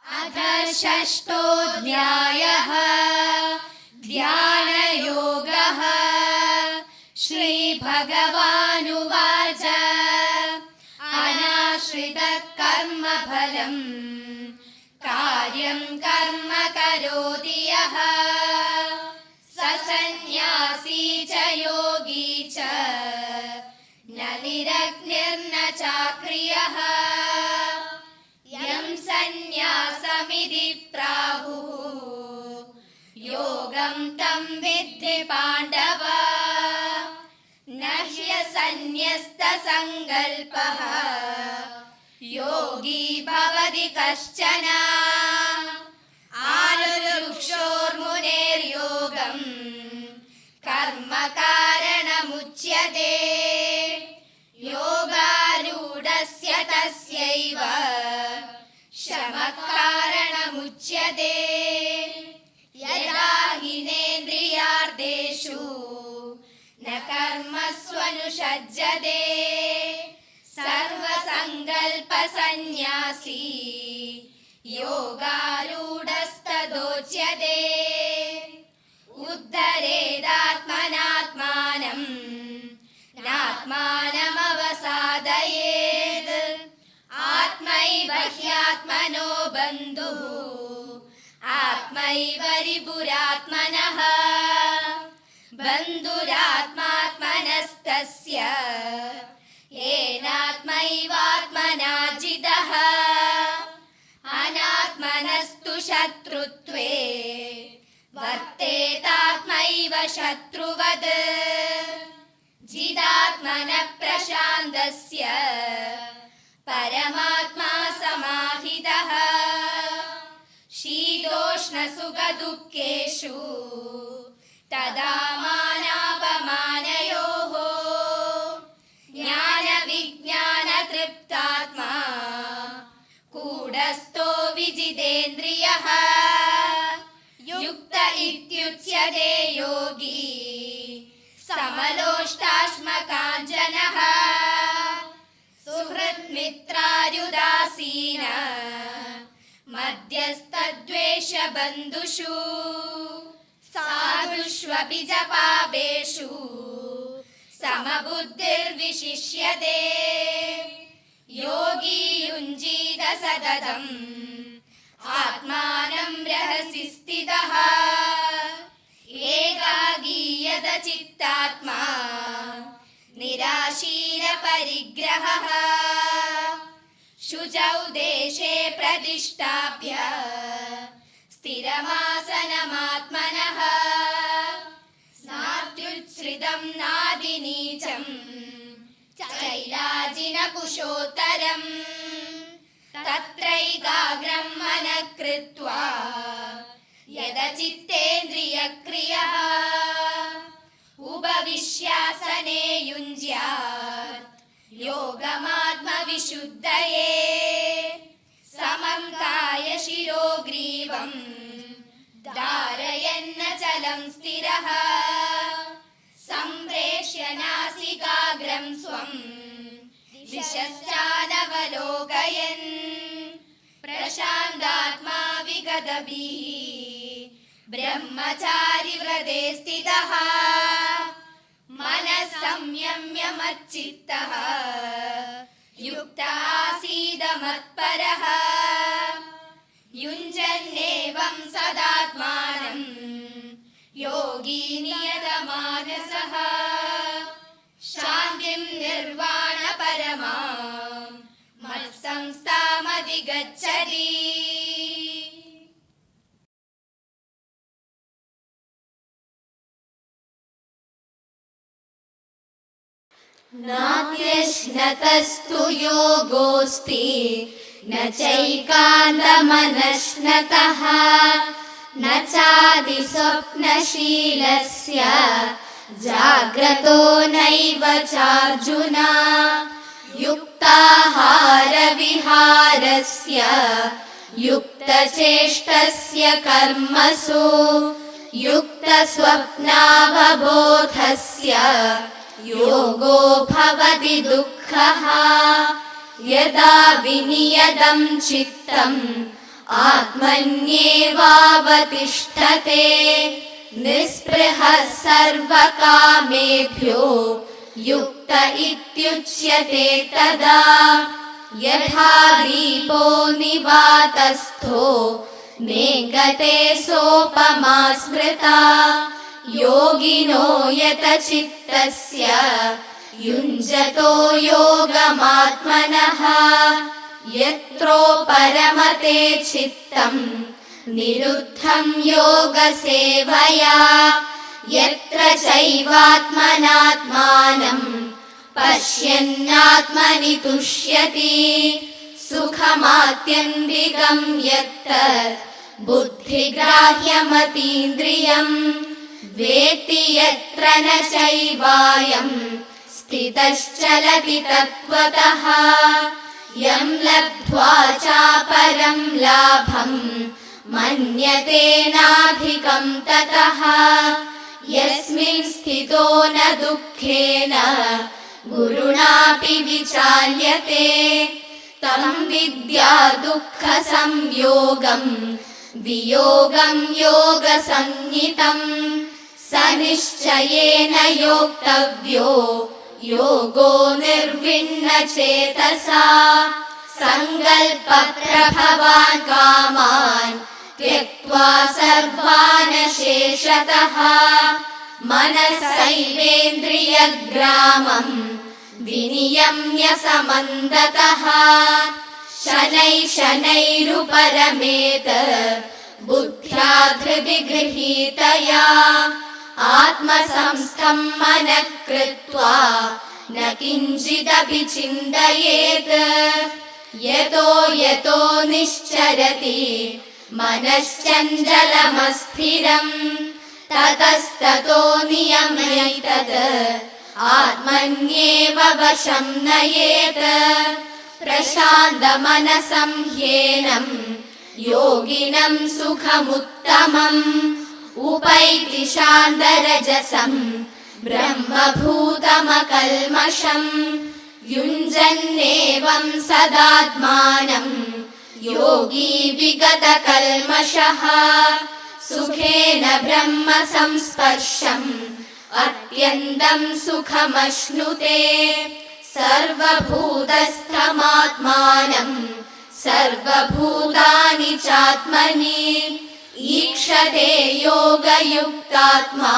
अथ षष्ठोऽध्यायः ध्यानयोगः। श्रीभगवानुवाच अनाश्रितः कर्मफलम् कार्यं कर्म करोति यः स सन्न्यासी च योगी च न निरग्निर्न चाक्रियः। यं सन्न्यासमिति प्राहुः योगं तं विद्धि पाण्डव। न ह्यसन्न्यस्तसङ्कल्पः योगी भवति कश्चन। आरुरुक्षोर्मुनेर्योगं कर्म कारणमुच्यते। योगारूढस्य तस्यैव शमः कारणमुच्यते। यदा हिनेन्द्रियार्थेषु न कर्मस्वनुषज्यते सर्वसङ्कल्पसन्न्यासी योगारूढस्तदोच्यते। उद्धरेदात्मनात्मानं नात्मानमवसादयेत्। आत्मैव ह्यात्मनो बन्धुः आत्मैव रिपुरात्मनः। बन्धुरात्मात्मनस्तस्य येनात्मैवात्मना जितः। अनात्मनस्तु शत्रुत्वे वर्तेतात्मैव शत्रुवत्। जिदात्मनः प्रशान्तस्य परमात्मा समाहितः। शीतोष्णसुखदुःखेषु तदा मानापमानयोः। ज्ञानविज्ञानतृप्तात्मा कूटस्थो विजितेन्द्रियः। युक्त इत्युच्यते योगी समलोष्टाश्मकाञ्चनः। सुहृन्मित्रार्युदासीन मध्यस्थद्वेषबन्धुषु। साधुष्वपि च पापेषु समबुद्धिर्विशिष्यते। योगी युञ्जीत सततम् आत्मानं रहसि स्थितः। एकाकीयत चित्तात्मा निराशीरपरिग्रहः। शुचौ देशे प्रतिष्ठाप्य स्थिरमासनमात्मनः। नात्युच्छ्रितं नातिनीचं चैलाजिनकुशोत्तरम्। तत्रैकाग्रं मनः कृत्वा यदचित्तेन्द्रियक्रियः। उपविश्यासने युञ्ज्यात् योगमात्मविशुद्धये। समं कायशिरो ग्रीवं धारयन्नचलं स्थिरः। सम्प्रेष्य नासिकाग्रं स्वं दिशश्चानवलोकयन्। प्रशान्तात्मा विगतभिः ब्रह्मचारिव्रते स्थितः। मनः संयम्य मच्चित्तः युक्त आसीद मत्परः। युञ्जन्नेवं सदात्मानं योगी नियतमानसः। शान्तिं निर्वाणपरमां मत्संस्थामधिगच्छति। नात्यश्नतस्तु योगोऽस्ति न चैकान्तमनश्नतः। न चादिस्वप्नशीलस्य जाग्रतो नैव चार्जुन। युक्ताहारविहारस्य युक्तचेष्टस्य कर्मसु युक्तस्वप्नावबोधस्य योगो भवति दुःखः। यदा विनियतं चित्तम् आत्मन्येवावतिष्ठते निःस्पृहः सर्वकामेभ्यो युक्त इत्युच्यते तदा यथा दीपो निवातस्थो नेङ्गते सोपमा स्मृता योगिनो यतचित्तस्य युञ्जतो योगमात्मनः यत्रो परमते चित्तं निरुद्धं योगसेवया यत्र चैवात्मनात्मानं पश्यन्नात्मनि तुष्यति सुखमात्यन्तिकं यत्तत् बुद्धिग्राह्यमतीन्द्रियं वेत्ति यत्र न चैवायं स्थितश्चलति तत्त्वतः यं लब्ध्वा चापरं लाभं मन्यते नाधिकं ततः यस्मिन् स्थितो न दुःखेन गुरुणापि विचाल्यते तं विद्या दुःखसंयोगं वियोगं योगसंज्ञितं स निश्चयेन योक्तव्यो योगो निर्विण्णचेतसा सङ्कल्पप्रभवान् कामान् त्यक्त्वा सर्वान् शेषतः मनसैवेन्द्रियग्रामं विनियम्य समन्दतः शनैः शनैरुपरमेत बुद्ध्या धृति गृहीतया आत्मसंस्थं मनः कृत्वा न किञ्चिदपि चिन्तयेत् यतो यतो निश्चरति मनश्चञ्चलमस्थिरं ततस्ततो नियम्यैतत् आत्मन्येव वशं नयेत् प्रशान्तमनसं ह्येनं योगिनं सुखमुत्तमम् उपैति शान्तरजसं ब्रह्मभूतमकल्मषं युञ्जन्नेवं सदात्मानं योगी विगतकल्मषः सुखेन ब्रह्म संस्पर्शम् अत्यन्तं सुखमश्नुते सर्वभूतस्थमात्मानं सर्वभूतानि चात्मनि ईक्षते योगयुक्तात्मा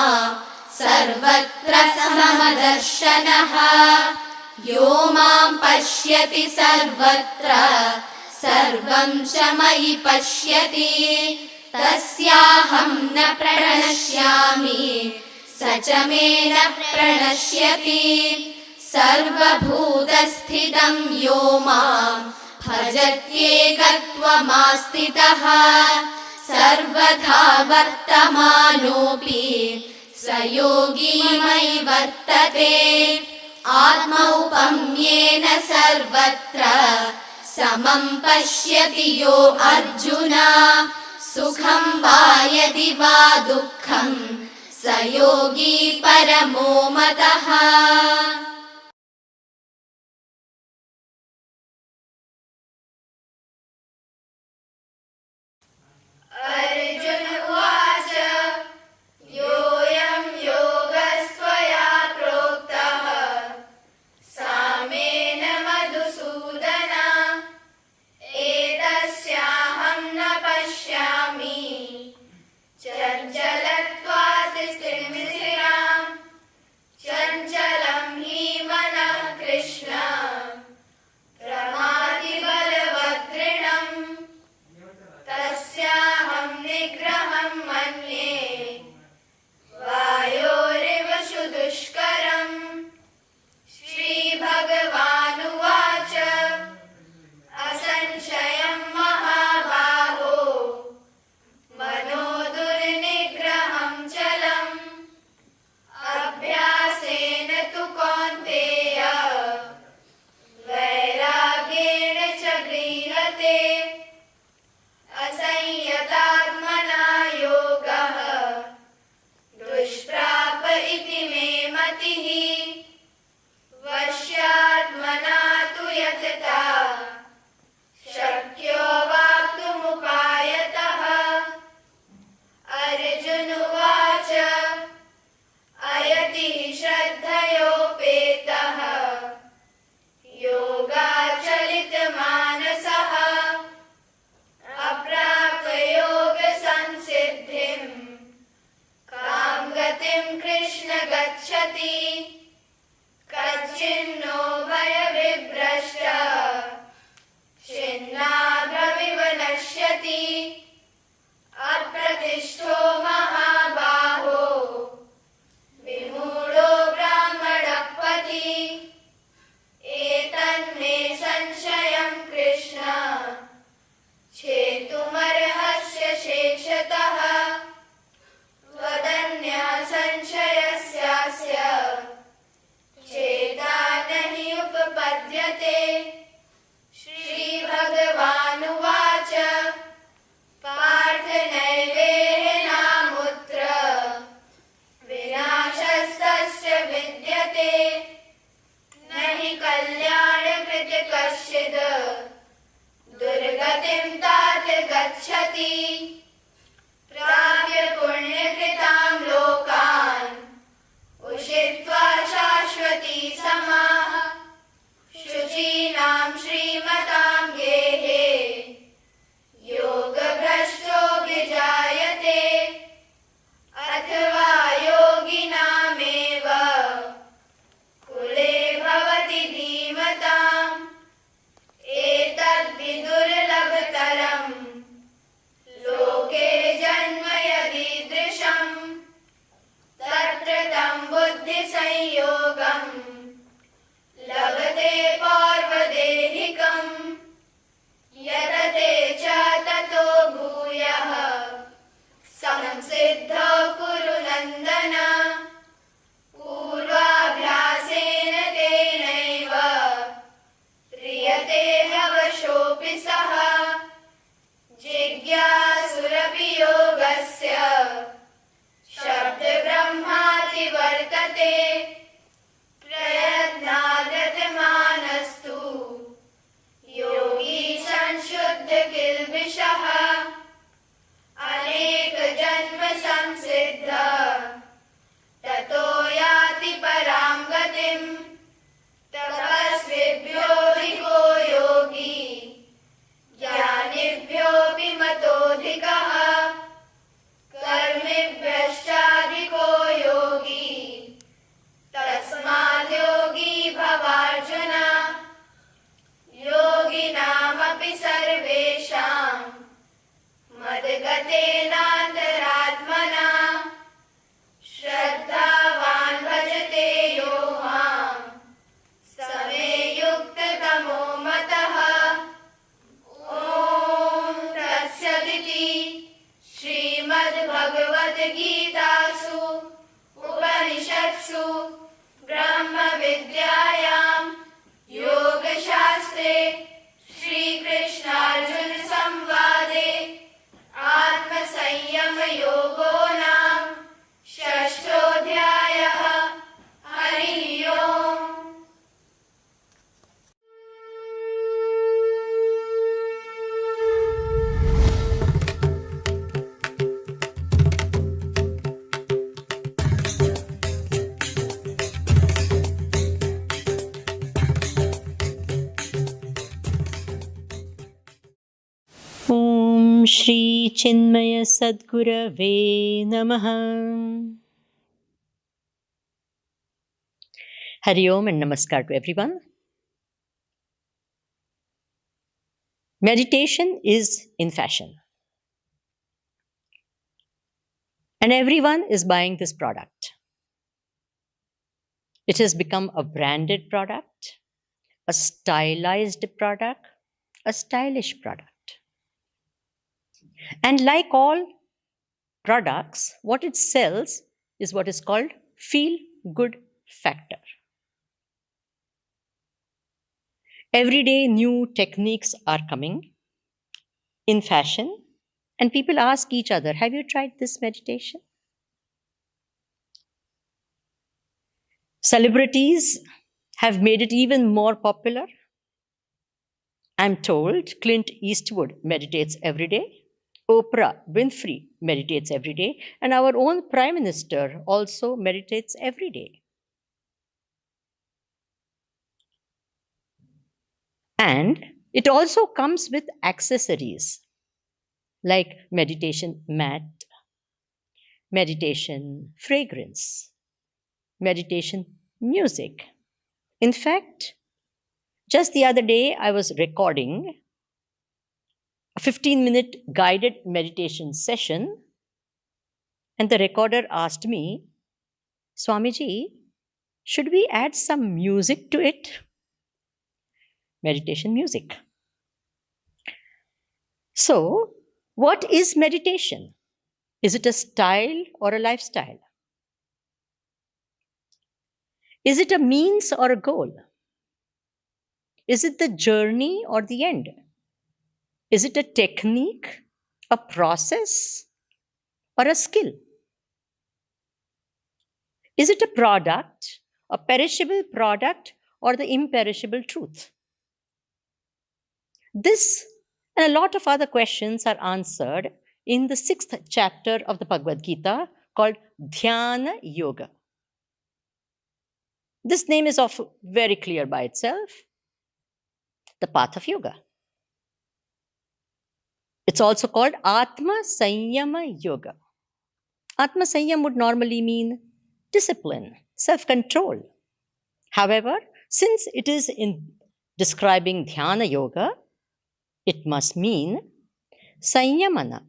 सर्वत्र समदर्शनः यो मां पश्यति सर्वत्र सर्वं च मयि पश्यति तस्याहं न प्रणश्यामि स च मे न प्रणश्यति सर्वभूतस्थितं यो मां भजत्येकत्वमास्थितः सर्वथा वर्तमानोऽपि स योगी मयि वर्तते आत्मौपम्येन सर्वत्र समं पश्यति यो अर्जुन सुखं वा यदि वा दुःखं स योगी परमो मतः। अर्जुन उवाच योऽयं योगस्त्वया प्रोक्तः सामेन मधुसूदन एतस्याहं न पश्यामि चञ्चलत्वात् स्थितिमिथिराम् चञ्चलं हि गच्छति कच्चिन्नो भयविभ्रष्ट छिन्नाभ्रमिव नश्यति अप्रतिष्ठो महाबाहो विमूढो ब्राह्मणपति एतन्मे संशयं कृष्ण छेतुमर्हस्य शेषतः त्वदन्यः संशयस्यास्य चेता नहि उपपद्यते। श्रीभगवानुवाच पार्थ नैवेह विनाशस्तस्य विद्यते न हि कल्याणकृत कश्चिद् दुर्गतिं तात गच्छति प्राप्य पुण्यकृतां लोकान् उषित्वा शाश्वती समाः शुचीनां श्रीमतां गेहे योगभ्रष्टोऽभिजायते अथवा योगिनामेव कुले भवति धीमताम् एतद्विदुर्लभतरम् लोके जन्म यदीदृशम् तत्र तं बुद्धिसंयोगम् लभते पौर्वदेहिकम् यतते च ततो भूयः संसिद्धो कुरु नन्दन पूर्वाभ्यासेन तेनैव क्रियते ह्यवशोऽपि सः जिज्ञासुरपि योगस्य शब्दब्रह्माति वर्तते प्रयत्नाद्यतमानस्तु योगी संशुद्ध किल्बिषः अनेक जन्म संसिद्ध ततो याति परां गतिम् तपस्विभ्योऽधिको योगी ज्ञानिभ्योऽपि मतोऽधिकः कर्मिभ्यश्चाधिको योगी तस्माद् योगी भवार्जुन योगिनामपि सर्वेषां मद्गतेनान्तरात्मना श्रद्धावान् भजते यो मां समे युक्ततमो मतः। ॐ तत्सदिति श्रीमद्भगवद्गीतासु उपनिषत्सु ब्रह्मविद्यायां योगशास्त्रे श्रीकृष्णार्जुन संवादे आत्मसंयमयोगो नाम षष्ठोऽध्यायः। हरिः ओम्। Om Shri Chinmaya Sadgurave Namaha. Hari Om and Namaskar to everyone. Meditation is in fashion. And everyone is buying this product. It has become a branded product, a stylized product, a stylish product. And like all products, what it sells is what is called feel-good factor. Every day new techniques are coming in fashion, and people ask each other, have you tried this meditation? Celebrities have made it even more popular. I'm told Clint Eastwood meditates every day. Oprah Winfrey meditates every day, and our own Prime Minister also meditates every day. And it also comes with accessories like meditation mat, meditation fragrance, meditation music. In fact, just the other day, I was recording a 15-minute guided meditation session, and the recorder asked me, Swamiji, should we add some music to it? Meditation music. So, what is meditation? Is it a style or a lifestyle? Is it a means or a goal? Is it the journey or the end? Is it a technique, a process, or a skill? Is it a product, a perishable product, or the imperishable truth? This and a lot of other questions are answered in the 6th chapter of the Bhagavad Gita called Jnana Yoga. This name is very clear by itself, the path of yoga. It's also called Atma Sanyama Yoga. Atma Sanyam would normally mean discipline, self-control. However, since it is in describing Dhyana Yoga, it must mean Sanyamana,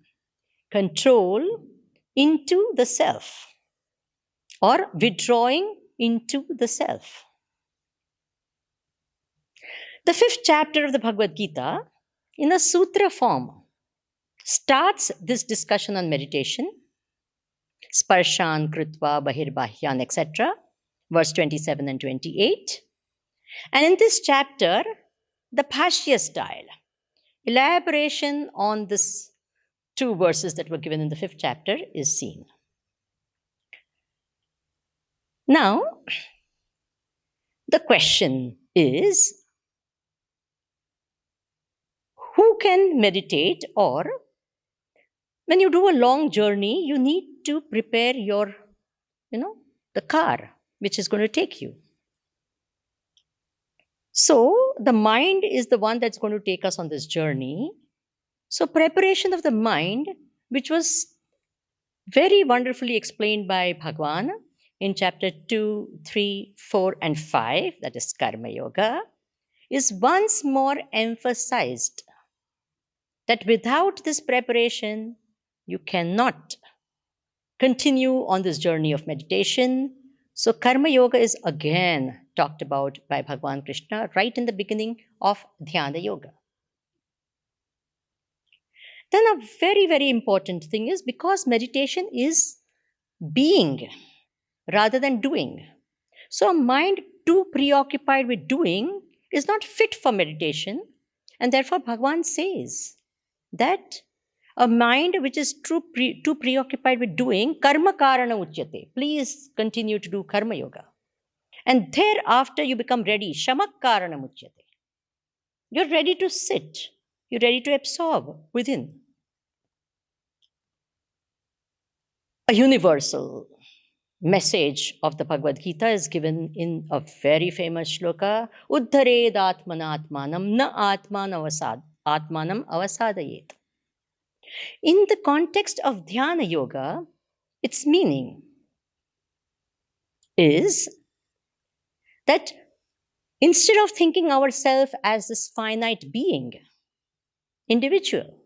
control into the self, or withdrawing into the self. The 5th chapter of the Bhagavad Gita, in a sutra form, starts this discussion on meditation, sparshan, kritva, bahirbahyan, etc., verse 27 and 28. And in this chapter, the Bhashya style, elaboration on this 2 verses that were given in the 5th chapter is seen. Now, the question is, who can meditate? Or when you do a long journey, you need to prepare your, the car which is going to take you. So the mind is the one that's going to take us on this journey. So preparation of the mind, which was very wonderfully explained by Bhagwan in chapter 2, 3, 4, and 5, that is Karma Yoga, is once more emphasized that without this preparation, you cannot continue on this journey of meditation. So Karma Yoga is again talked about by Bhagwan Krishna right in the beginning of Dhyana Yoga. Then a very, very important thing is, because meditation is being rather than doing. So a mind too preoccupied with doing is not fit for meditation. And therefore Bhagwan says that a mind which is too preoccupied with doing, karma karana uchyate. Please continue to do karma yoga. And thereafter you become ready, shamak karana uchyate. You're ready to sit. You're ready to absorb within. A universal message of the Bhagavad Gita is given in a very famous shloka, Uddhared atmanatmanam na atmanam avasadayet. In the context of Dhyana Yoga, its meaning is that instead of thinking ourselves as this finite being, individual,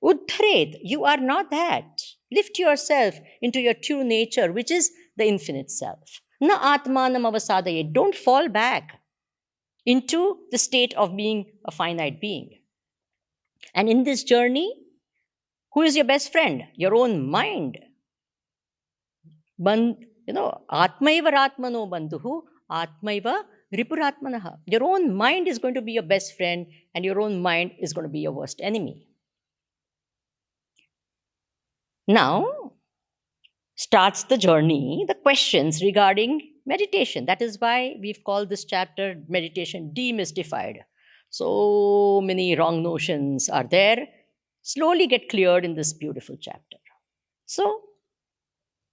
Uddhared, you are not that. Lift yourself into your true nature, which is the infinite self. Na atmanam avasadayet. Don't fall back into the state of being a finite being. And in this journey, who is your best friend? Your own mind. Atmaiva ratmano bandhuhu, atmaiva ripuratmanaha. Your own mind is going to be your best friend, and your own mind is going to be your worst enemy. Now starts the journey, the questions regarding meditation. That is why we've called this chapter Meditation Demystified. So many wrong notions are there, slowly get cleared in this beautiful chapter. So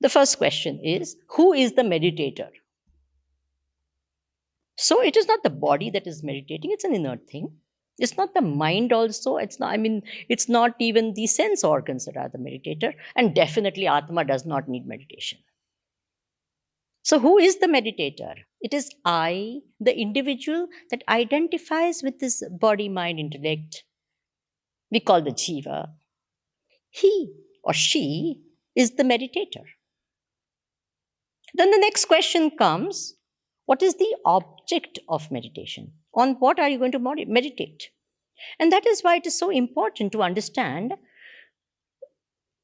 the first question is, who is the meditator? So it is not the body that is meditating, it's an inert thing. It's not the mind also. It's not even the sense organs that are the meditator. And definitely Atma does not need meditation. So, who is the meditator? It is I, the individual that identifies with this body, mind, intellect. We call the jiva. He or she is the meditator. Then the next question comes, what is the object of meditation? On what are you going to meditate? And that is why it is so important to understand.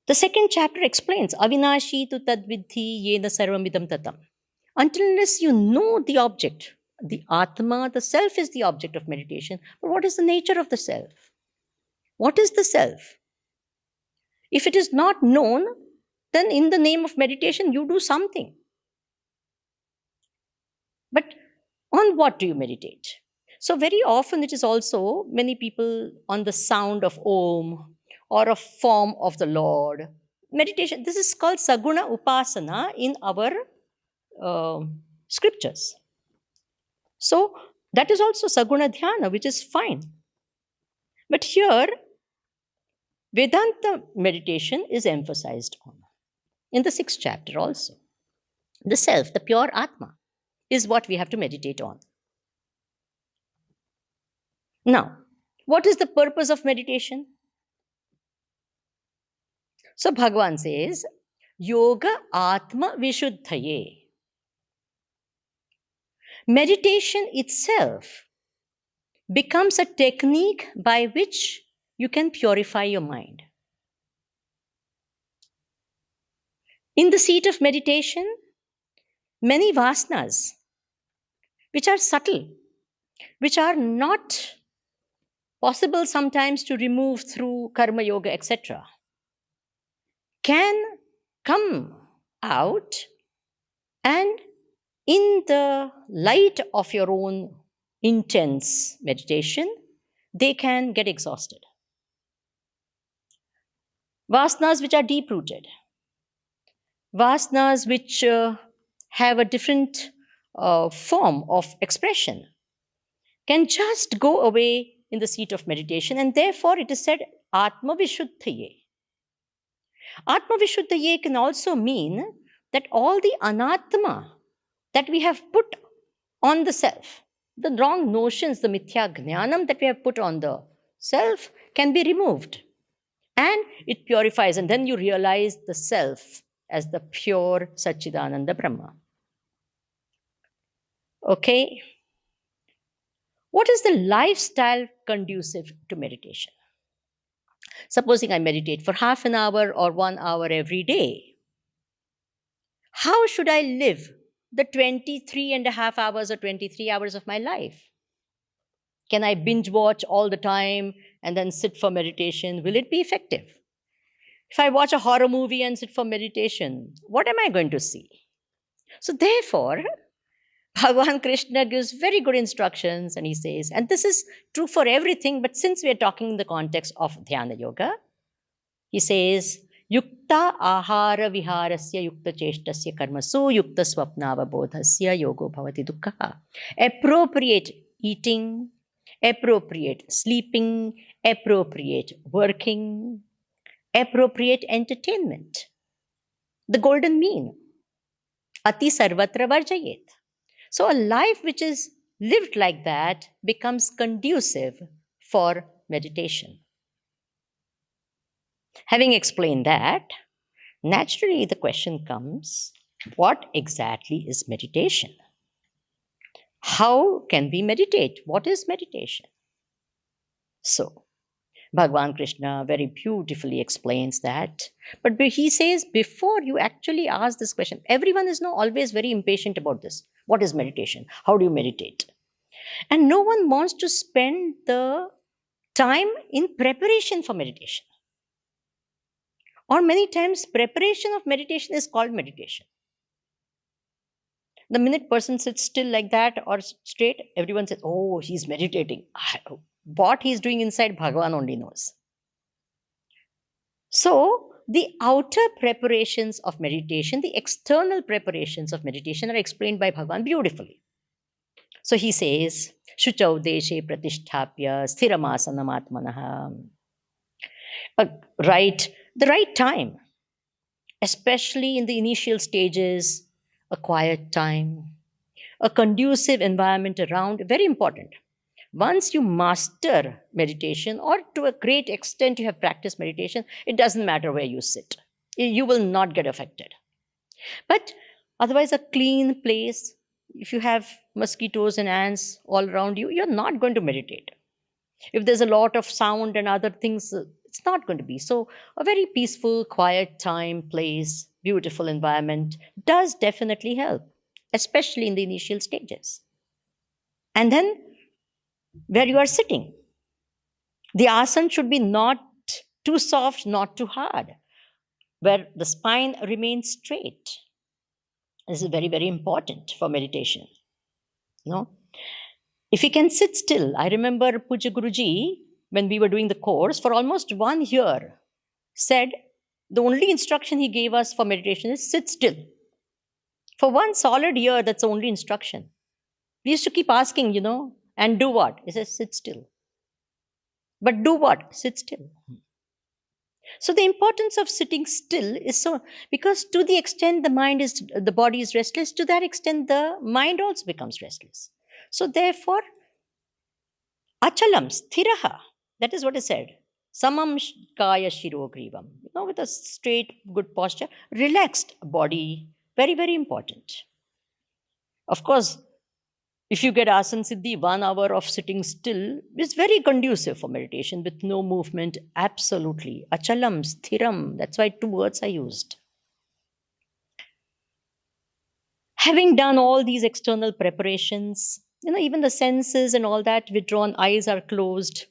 The second chapter explains, Avinashi tu tadvidhi yena sarvamidam tatam. Until unless you know the object, the Atma, the self is the object of meditation. But what is the nature of the self? What is the self? If it is not known, then in the name of meditation, you do something. But on what do you meditate? So very often it is also many people on the sound of Om or a form of the Lord. Meditation, this is called Saguna Upasana in our scriptures. So that is also Saguna Dhyana, which is fine. But here, Vedanta meditation is emphasized on. In the 6th chapter also. The self, the pure Atma, is what we have to meditate on. Now, what is the purpose of meditation? So Bhagavan says, Yoga Atma Vishuddhaye. Meditation itself becomes a technique by which you can purify your mind. In the seat of meditation, many vasanas, which are subtle, which are not possible sometimes to remove through karma yoga, etc., can come out, and in the light of your own intense meditation, they can get exhausted. Vasanas which are deep-rooted, vasanas which have a different form of expression, can just go away in the seat of meditation, and therefore it is said Atma Vishuddhaye. Atma Vishuddhaye can also mean that all the anatma that we have put on the self, the wrong notions, the mithya jnanam that we have put on the self, can be removed. And it purifies, and then you realize the self as the pure Satchidananda Brahma. Okay. What is the lifestyle conducive to meditation? Supposing I meditate for half an hour or 1 hour every day, how should I live the 23.5 hours or 23 hours of my life? Can I binge watch all the time and then sit for meditation? Will it be effective? If I watch a horror movie and sit for meditation, what am I going to see? So therefore, Bhagavan Krishna gives very good instructions, and he says, and this is true for everything, but since we are talking in the context of Dhyana Yoga, he says, Yukta ahara viharasya yukta cheshtasya karmasu yukta swapnava bodhasya yogo bhavati dukkha. Appropriate eating, appropriate sleeping, appropriate working, appropriate entertainment. The golden mean. Ati sarvatra varjayet. So a life which is lived like that becomes conducive for meditation. Having explained that, naturally the question comes, what exactly is meditation? How can we meditate? What is meditation? So, Bhagavan Krishna very beautifully explains that. But he says, before you actually ask this question, everyone is now always very impatient about this. What is meditation? How do you meditate? And no one wants to spend the time in preparation for meditation. Or many times, preparation of meditation is called meditation. The minute person sits still like that or straight, everyone says, oh, he's meditating. What he's doing inside, Bhagavan only knows. So, the outer preparations of meditation, the external preparations of meditation are explained by Bhagavan beautifully. So he says, Shuchau deshe pratisthapya sthiramasana atmanaha. The right time, especially in the initial stages a quiet time, a conducive environment around, very important. Once you master meditation, or to a great extent you have practiced meditation, it doesn't matter where you sit. You will not get affected. But otherwise, a clean place, if you have mosquitoes and ants all around you, you're not going to meditate. If there's a lot of sound and other things, it's not going to be. So, a very peaceful, quiet time, place, beautiful environment does definitely help, especially in the initial stages. And then, where you are sitting, the asana should be not too soft, not too hard, where the spine remains straight. This is very, very important for meditation. If you can sit still, I remember Pujya Guruji, when we were doing the course, for almost 1 year, said the only instruction he gave us for meditation is sit still. For 1 solid year, that's the only instruction. We used to keep asking, and do what? He says, sit still. But do what? Sit still. So the importance of sitting still is so, because to the extent the body is restless, to that extent the mind also becomes restless. So therefore, achalam sthiraha, that is what is said. Samam kaya shirogrivam, with a straight, good posture, relaxed body, very, very important. Of course, if you get asana siddhi, 1 hour of sitting still is very conducive for meditation with no movement. Absolutely. Achalam, sthiram. That's why 2 words are used. Having done all these external preparations, even the senses and all that withdrawn, eyes are closed,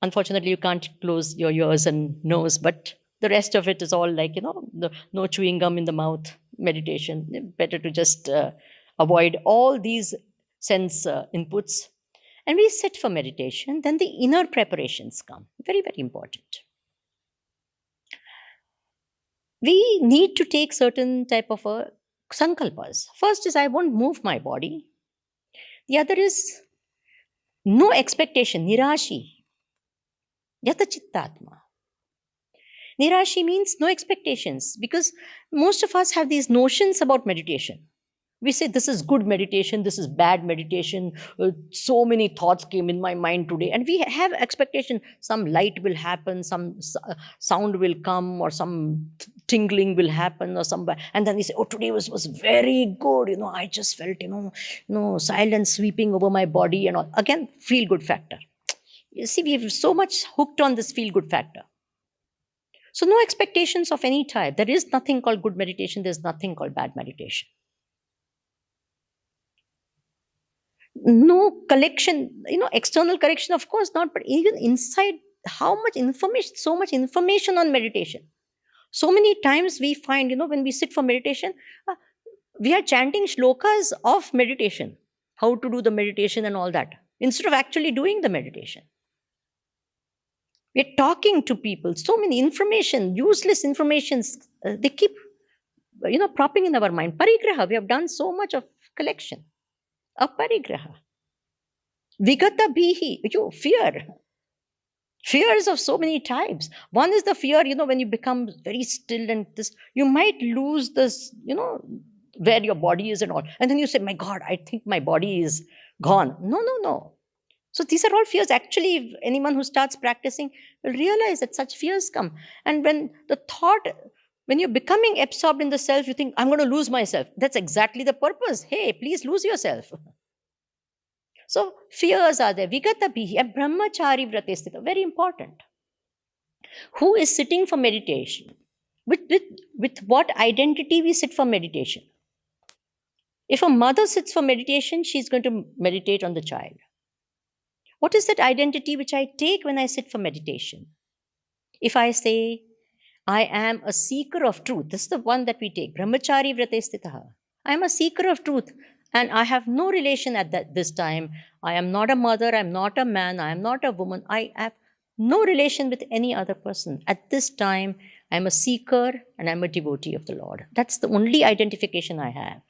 Unfortunately, you can't close your ears and nose, but the rest of it is all like, no chewing gum in the mouth, meditation. Better to just avoid all these sense inputs. And we sit for meditation. Then the inner preparations come. Very, very important. We need to take certain type of sankalpas. First is, I won't move my body. The other is no expectation, nirashi. Yata chittatma. Nirashi means no expectations, because most of us have these notions about meditation. We say, this is good meditation, this is bad meditation. So many thoughts came in my mind today. And we have expectation. Some light will happen, some sound will come, or some tingling will happen, or some. And then we say, oh, today was very good. I just felt, silence sweeping over my body and all. Again, feel good factor. You see, we've so much hooked on this feel good factor. So no expectations of any type. There is nothing called good meditation. There's nothing called bad meditation. No collection, external correction, of course not, but even inside, how much information, so much information on meditation. So many times we find, when we sit for meditation, we are chanting shlokas of meditation, how to do the meditation and all that, instead of actually doing the meditation. We're talking to people, so many information, useless informations, they keep, propping in our mind. Parigraha, we have done so much of collection. Aparigraha. Vigata bihi, fear. Fears of so many types. One is the fear, when you become very still and this, you might lose this, where your body is and all. And then you say, my God, I think my body is gone. No. So these are all fears. Actually, anyone who starts practicing will realize that such fears come. And when you're becoming absorbed in the self, you think, I'm going to lose myself. That's exactly the purpose. Hey, please lose yourself. So fears are there. Vigata bihi and brahmachari vratestita. Very important. Who is sitting for meditation? With what identity we sit for meditation? If a mother sits for meditation, she's going to meditate on the child. What is that identity which I take when I sit for meditation? If I say, I am a seeker of truth, this is the one that we take. Brahmachari vratestitaha. I am a seeker of truth, and I have no relation at this time. I am not a mother, I am not a man, I am not a woman. I have no relation with any other person. At this time, I am a seeker and I am a devotee of the Lord. That's the only identification I have.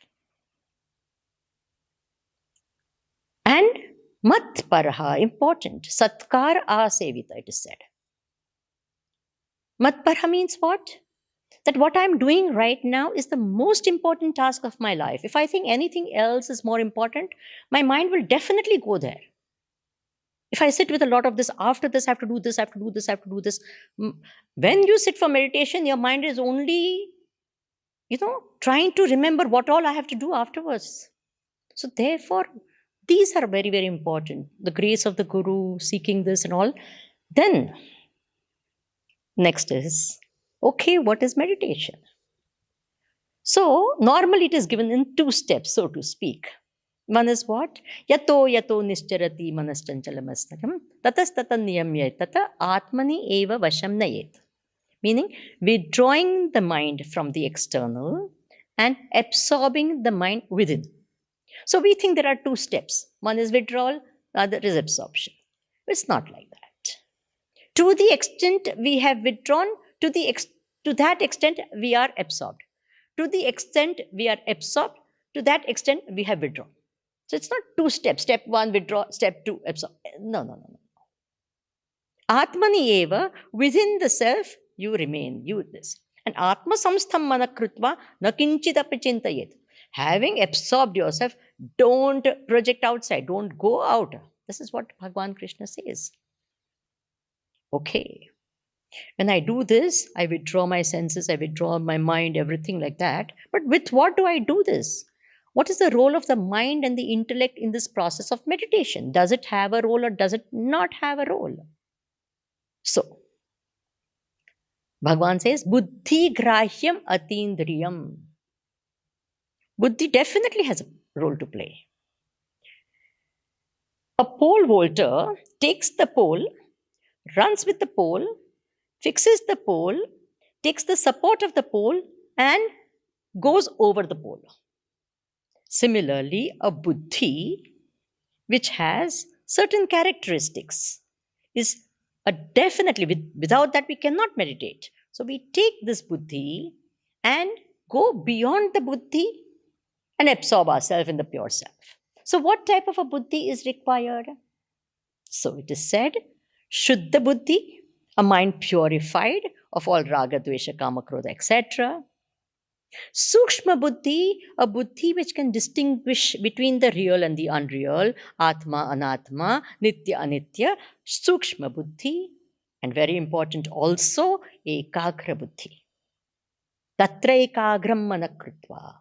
And matparaha, important. Satkar asevita, it is said. Matparaha means what? that what I'm doing right now is the most important task of my life. If I think anything else is more important, my mind will definitely go there. If I sit with a lot of this, after this, I have to do this, I have to do this, I have to do this. When you sit for meditation, your mind is only, trying to remember what all I have to do afterwards. So therefore, these are very, very important. The grace of the Guru, seeking this and all. Then, next is, okay, what is meditation? So, normally it is given in 2 steps, so to speak. One is what? Yato yato nischarati manaschanchalamastakam tatastata niyamya tata atmani eva vasham nayet. Meaning, withdrawing the mind from the external and absorbing the mind within. So we think there are 2 steps. One is withdrawal, the other is absorption. It's not like that. To the extent we have withdrawn, to that extent we are absorbed. To the extent we are absorbed, to that extent we have withdrawn. So it's not 2 steps. Step 1, withdraw. Step 2, absorb. No. Atmani eva, within the self, you remain, you this. And Atma samstham manakrutva nakinchidapi chintayet. Having absorbed yourself, don't project outside, don't go out. This is what Bhagavan Krishna says. Okay. When I do this, I withdraw my senses, I withdraw my mind, everything like that. But with what do I do this? What is the role of the mind and the intellect in this process of meditation? Does it have a role or does it not have a role? So, Bhagavan says, Buddhi grahyam atindriyam. Buddhi definitely has a role to play. A pole vaulter takes the pole, runs with the pole, fixes the pole, takes the support of the pole and goes over the pole. Similarly, a buddhi which has certain characteristics is definitely, without that we cannot meditate. So we take this buddhi and go beyond the buddhi and absorb ourselves in the pure self. So what type of a buddhi is required? So it is said, Shuddha buddhi, a mind purified of all raga, dvesha, kama, krodha, etc. Sukshma buddhi, a buddhi which can distinguish between the real and the unreal, atma, anatma, nitya, anitya, sukshma buddhi, and very important also, ekagra buddhi. Tatra ekagram manakrutva,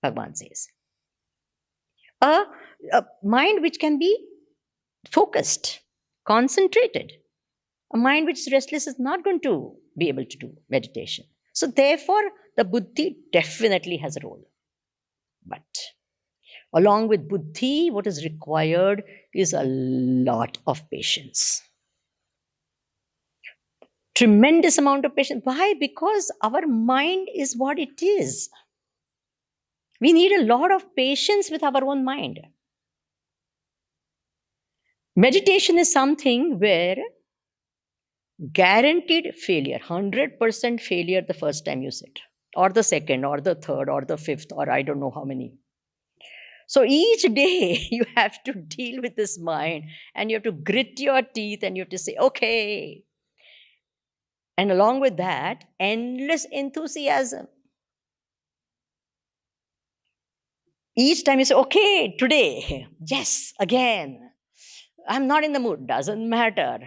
Bhagavan says. A mind which can be focused, concentrated. A mind which is restless is not going to be able to do meditation. So therefore, the buddhi definitely has a role. But along with buddhi, what is required is a lot of patience. Tremendous amount of patience. Why? Because our mind is what it is. We need a lot of patience with our own mind. Meditation is something where guaranteed failure, 100% failure the first time you sit, or the second, or the third, or the fifth, or I don't know how many. So each day you have to deal with this mind and you have to grit your teeth and you have to say, okay. And along with that, endless enthusiasm. Each time you say, okay, today, yes, again. I'm not in the mood, doesn't matter.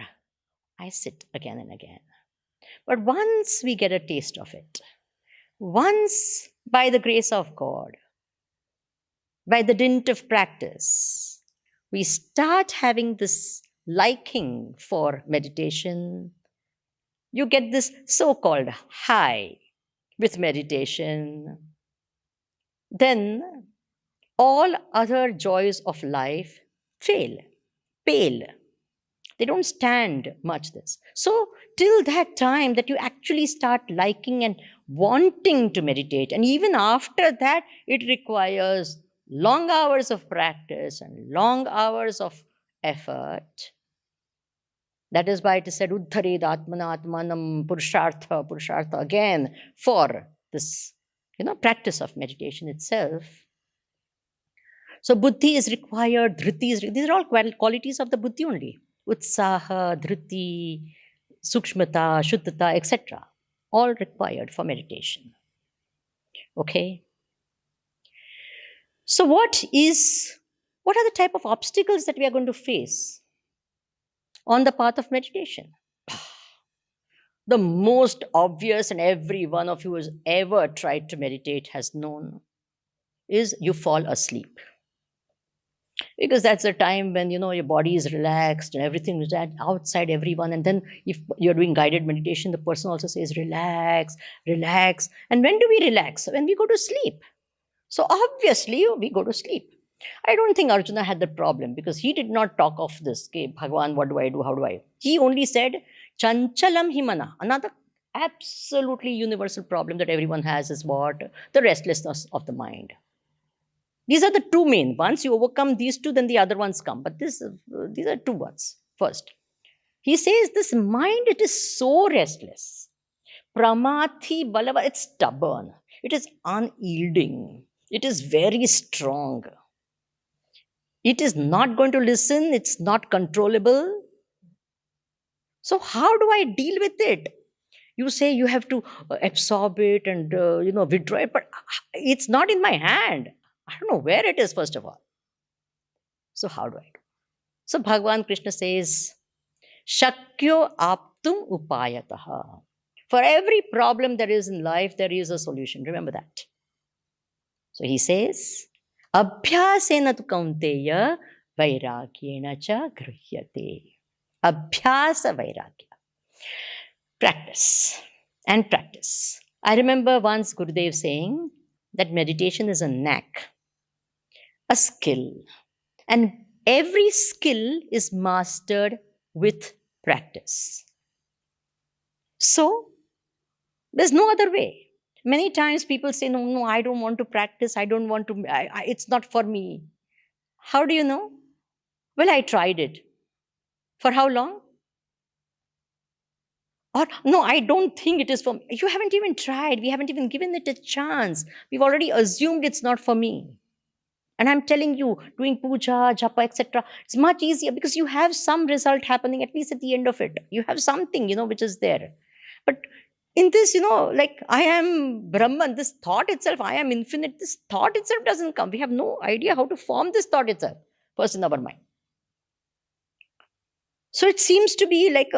I sit again and again. But once we get a taste of it, once by the grace of God, by the dint of practice, we start having this liking for meditation. You get this so-called high with meditation. Then all other joys of life pale. They don't stand much this. So till that time that you actually start liking and wanting to meditate, and even after that, it requires long hours of practice and long hours of effort. That is why it is said, Uddhared Atmana Atmanam Purushartha again for this, practice of meditation itself. So buddhi is required, dhriti is, these are all qualities of the buddhi only. Utsaha, dhriti, sukshmata, shuddhata, etc. all required for meditation. Okay? So what are the type of obstacles that we are going to face on the path of meditation? The most obvious, and every one of you who has ever tried to meditate has known, is you fall asleep. Because that's the time when your body is relaxed and everything is outside everyone. And then if you're doing guided meditation, the person also says, relax, relax. And when do we relax? When we go to sleep. So obviously we go to sleep. I don't think Arjuna had that problem, because he did not talk of this. Okay, Bhagavan, what do I do? How do I? He only said, Chanchalam himana. Another absolutely universal problem that everyone has is what? The restlessness of the mind. These are the two main. Once you overcome these two, then the other ones come. But these are two ones. First, he says this mind, it is so restless. Pramathi balava, it's stubborn. It is unyielding. It is very strong. It is not going to listen. It's not controllable. So how do I deal with it? You say you have to absorb it and withdraw it, but it's not in my hand. I don't know where it is, first of all. So how do I do? So Bhagavan Krishna says, Shakyo aptum upayataha. For every problem there is in life, there is a solution. Remember that. So he says, Abhyasena tu kaunteya vairagyena cha grihyate. Abhyasa vairagya. Practice and practice. I remember once Gurudev saying that meditation is a knack, a skill, and every skill is mastered with practice. So there's no other way. Many times people say, no, I don't want to practice. I don't want to, it's not for me. How do you know? Well, I tried it. For how long? Or, no, I don't think it is for me. You haven't even tried. We haven't even given it a chance. We've already assumed it's not for me. And I'm telling you, doing puja, japa, etc., it's much easier because you have some result happening, at least at the end of it. You have something, which is there. But in this, like I am Brahman, this thought itself, I am infinite, this thought itself doesn't come. We have no idea how to form this thought itself, first in our mind. So it seems to be like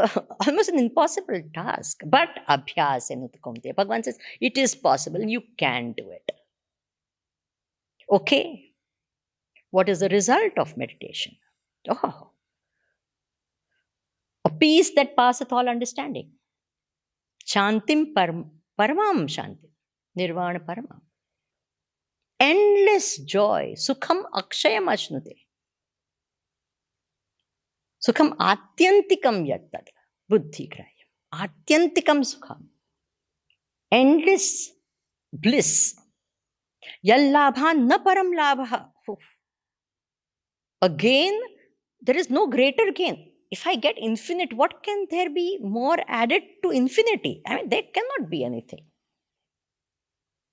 almost an impossible task. But abhyas enutukamte. Bhagavan says, it is possible. You can do it. Okay. What is the result of meditation? Oh, a peace that passeth all understanding. Shantim paramam shantim. Nirvana paramam. Endless joy. Sukham akshayam ashnute. Sukham atyantikam yattad. Buddhi grayam. Atyantikam sukham. Endless bliss. Yallabha na param labha. Again, there is no greater gain. If I get infinite, what can there be more added to infinity? I mean, there cannot be anything.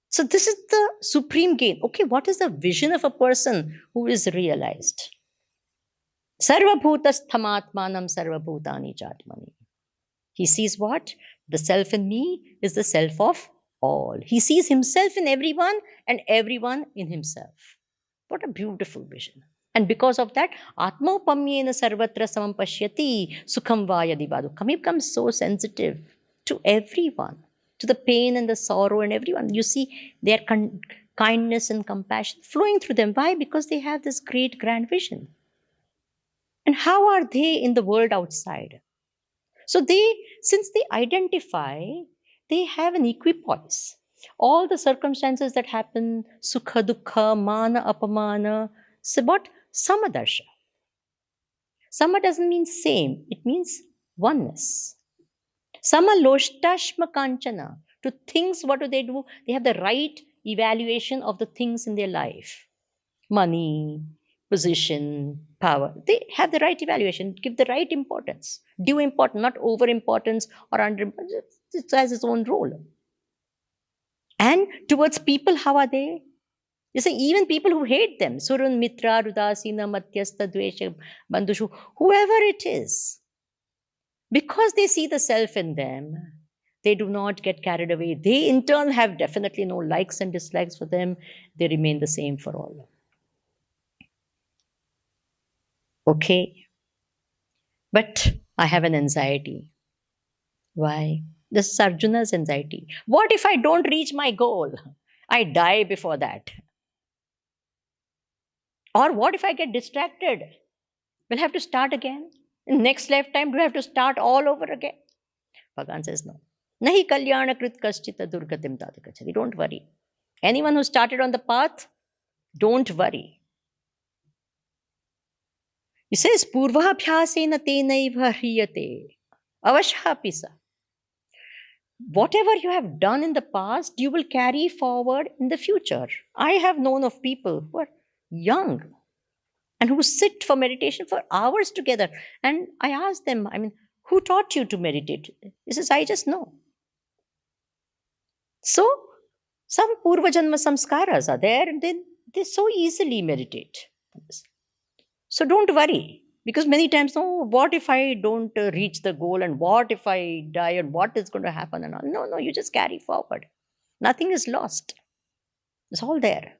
So this is the supreme gain. Okay, what is the vision of a person who is realized? Sarvabhutasthamaatmanam sarvabhutani chatmani. He sees what? The self in me is the self of all. He sees himself in everyone and everyone in himself. What a beautiful vision. And because of that, Atmaupamyena sarvatra samam pashyati sukham vayadi vadukham. He becomes so sensitive to everyone, to the pain and the sorrow and everyone. You see their kindness and compassion flowing through them. Why? Because they have this great grand vision. And how are they in the world outside? So since they identify, they have an equipoise. All the circumstances that happen, sukha, dukkha, mana, apamana, so what? Samadarsha. Sama doesn't mean same, it means oneness. Sama loshtashma kanchana. To things, what do? They have the right evaluation of the things in their life. Money, position, power. They have the right evaluation, give the right importance. Due importance, not over importance or under importance. It has its own role. And towards people, how are they? You say even people who hate them, Surun, Mitra, Rudasina, Madhyastha, Dvesha, Bandhushu, whoever it is, because they see the self in them, They do not get carried away. They in turn have definitely no likes and dislikes for them. They remain the same for all. Okay. But I have an anxiety. Why? This is Arjuna's anxiety. What if I don't reach my goal? I die before that. Or what if I get distracted? We'll have to start again. In next lifetime, do we have to start all over again? Bhagavan says no. Nahi kalyana krit kaschita durgatim tadakachati. Don't worry. Anyone who started on the path, don't worry. He says, Purvabhyasena tenaiva hriyate. Avashapisa. Whatever you have done in the past, you will carry forward in the future. I have known of people who are young and who sit for meditation for hours together. And I ask them, who taught you to meditate? He says, I just know. So, some Purva Janma samskaras are there and then they so easily meditate. So don't worry, because many times, what if I don't reach the goal, and what if I die, and what is going to happen? And all. No, you just carry forward. Nothing is lost. It's all there.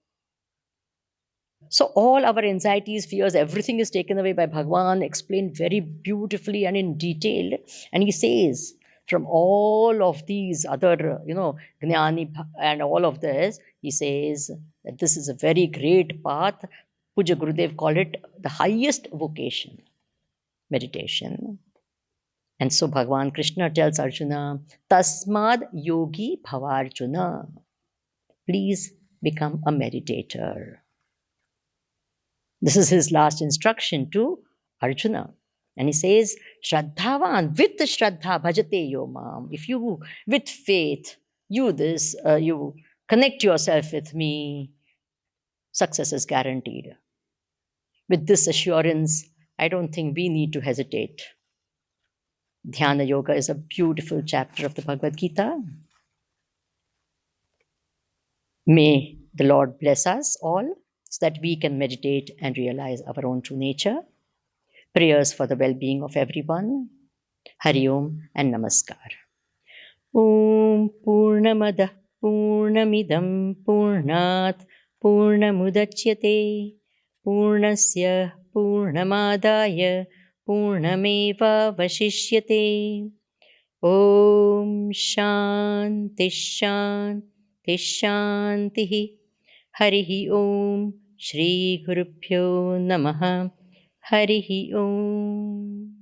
So all our anxieties, fears, everything is taken away by Bhagavan, explained very beautifully and in detail. And he says, from all of these other, Jnani and all of this, he says that this is a very great path. Pujya Gurudev called it the highest vocation, meditation. And so Bhagavan Krishna tells Arjuna, Tasmad yogi bhavarjuna. Please become a meditator. This is his last instruction to Arjuna. And he says, Shraddhavan, with Shraddha bhajate yomam. If you, with faith, you connect yourself with me, success is guaranteed. With this assurance, I don't think we need to hesitate. Dhyana Yoga is a beautiful chapter of the Bhagavad Gita. May the Lord bless us all so that we can meditate and realize our own true nature. Prayers for the well-being of everyone. Hari Om and Namaskar. Om Purnamadah Purnamidam Purnat Purnamudachyate Purnasya Purnamadaya Purnameva Vashishyate. Om Shanti Shanti Shanti. Harihi Om Shri Gurubhyo Namaha. Harihi Om.